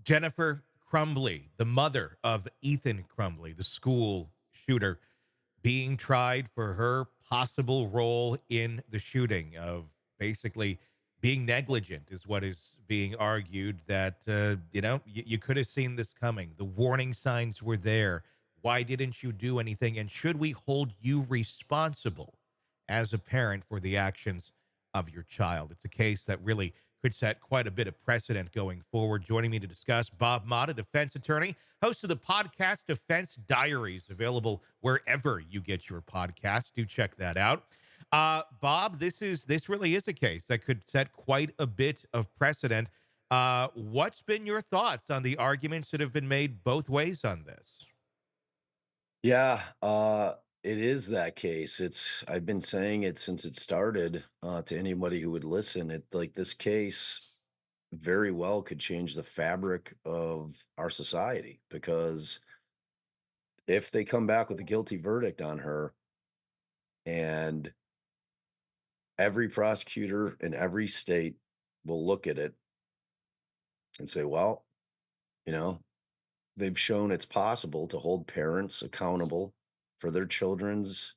Jennifer Crumbley, the mother of Ethan Crumbley, the school shooter, being tried for her possible role in the shooting of basically being negligent is what is being argued that, you could have seen this coming. The warning signs were there. Why didn't you do anything? And should we hold you responsible as a parent for the actions of your child? It's a case that really could set quite a bit of precedent going forward. Joining me to discuss, Bob Motta, defense attorney, host of the podcast Defense Diaries, available wherever you get your podcasts. Do check that out. Bob, this really is a case that could set quite a bit of precedent. What's been your thoughts on the arguments that have been made both ways on this? Yeah, it is that case. I've been saying it since it started, to anybody who would listen. This case very well could change the fabric of our society because if they come back with a guilty verdict on her and every prosecutor in every state will look at it and say, well, you know, they've shown it's possible to hold parents accountable for their children's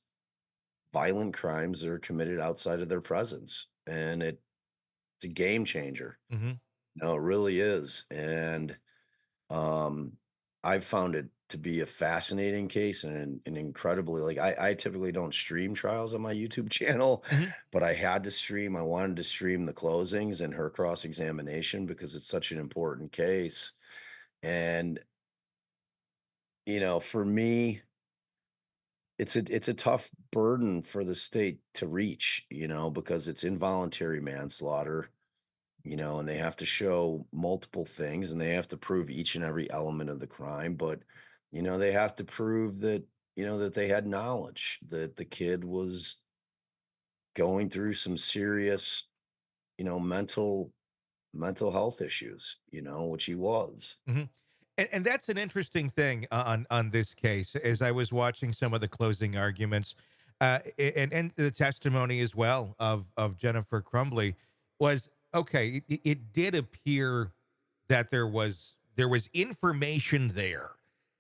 violent crimes that are committed outside of their presence, and it's a game changer. Hmm. No, it really is, and, um, I've found it to be a fascinating case and an incredibly I typically don't stream trials on my YouTube channel, Hmm. but I wanted to stream the closings and her cross-examination because it's such an important case, and, for me it's a tough burden for the state to reach, because it's involuntary manslaughter, and they have to show multiple things and they have to prove each and every element of the crime, but they have to prove that they had knowledge that the kid was going through some serious, mental health issues, which he was. Hmm. And that's an interesting thing on this case. As I was watching some of the closing arguments, and the testimony as well of Jennifer Crumbley, was okay. It did appear that there was information there.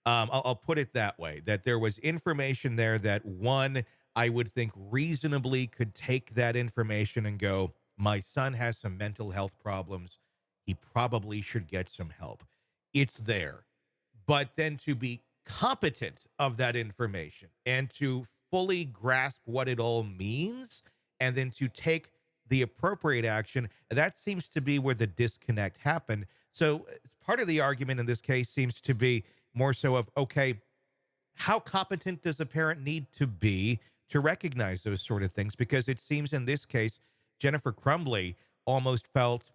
I'll put it that way, that there was information there that one I would think reasonably could take that information and go, my son has some mental health problems. He probably should get some help. It's there. But then to be competent of that information and to fully grasp what it all means and then to take the appropriate action, that seems to be where the disconnect happened. So part of the argument in this case seems to be more so of, okay, how competent does a parent need to be to recognize those sort of things? Because it seems in this case, Jennifer Crumbley almost felt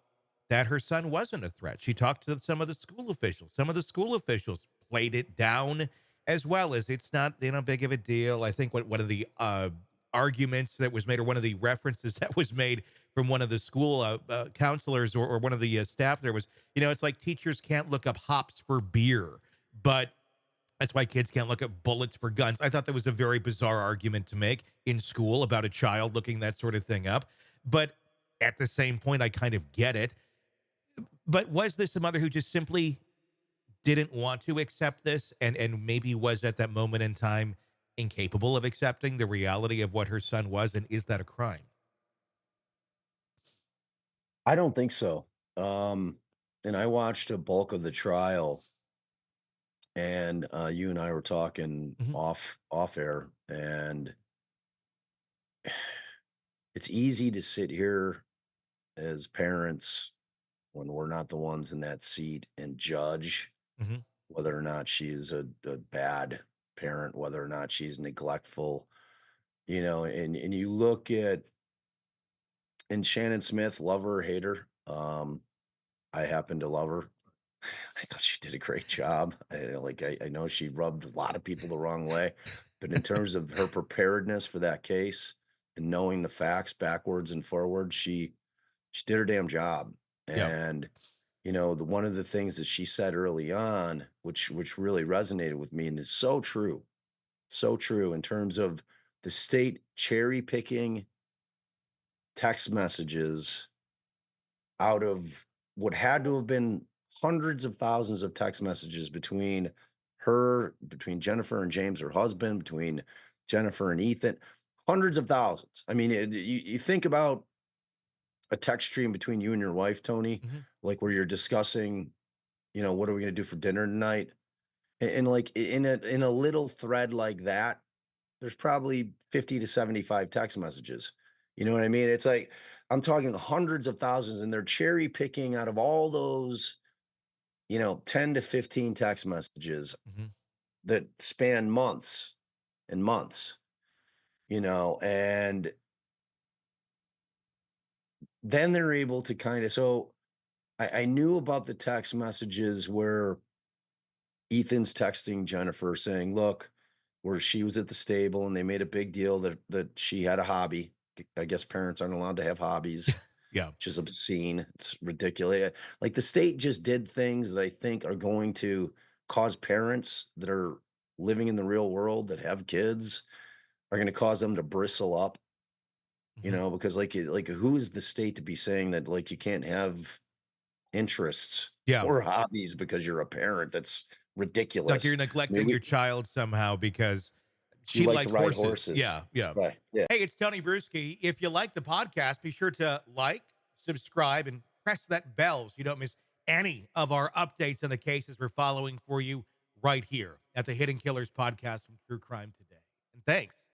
that her son wasn't a threat. She talked to some of the school officials. Some of the school officials played it down as well as it's not, big of a deal. I think what one of the arguments that was made, or one of the references that was made from one of the school counselors, or one of the staff there was, it's like teachers can't look up hops for beer, but that's why kids can't look at bullets for guns. I thought that was a very bizarre argument to make in school about a child looking that sort of thing up. But at the same point, I kind of get it. But was this a mother who just simply didn't want to accept this, and maybe was at that moment in time incapable of accepting the reality of what her son was? And is that a crime? I don't think so. And I watched a bulk of the trial, and you and I were talking Hmm. off air, and it's easy to sit here as parents when we're not the ones in that seat and judge Hmm. whether or not she's a bad parent, whether or not she's neglectful, and you look at and Shannon Smith, love her or hate her. I happen to love her. I thought she did a great job. I know she rubbed a lot of people the wrong way, but in terms of her preparedness for that case and knowing the facts backwards and forwards, she did her damn job. Yeah. And the one of the things that she said early on, which really resonated with me and is so true in terms of the state cherry picking text messages out of what had to have been hundreds of thousands of text messages between Jennifer and James, her husband, between Jennifer and Ethan, hundreds of thousands. I mean, you think about a text stream between you and your wife, Tony, Mhm. like where you're discussing, what are we going to do for dinner tonight? And like in a little thread like that, there's probably 50 to 75 text messages. You know what I mean? It's like I'm talking hundreds of thousands, and they're cherry picking out of all those, 10 to 15 text messages Mhm. that span months and months, and then they're able to kind of so I knew about the text messages where Ethan's texting Jennifer saying, "Look," where she was at the stable and they made a big deal that she had a hobby. I guess parents aren't allowed to have hobbies, Yeah. which is obscene. It's ridiculous. Like the state just did things that I think are going to cause parents that are living in the real world that have kids are going to cause them to bristle up, Mhm. because like who is the state to be saying that like you can't have interests Yeah. or hobbies because you're a parent? That's Like ridiculous. you're I mean, neglecting your we child somehow because you she like to liked ride horses. horses. Yeah, yeah. Right. Yeah. Hey, it's Tony Brueski. If you like the podcast, be sure to like, subscribe, and press that bell so you don't miss any of our updates on the cases we're following for you right here at the Hidden Killers podcast from True Crime Today. And thanks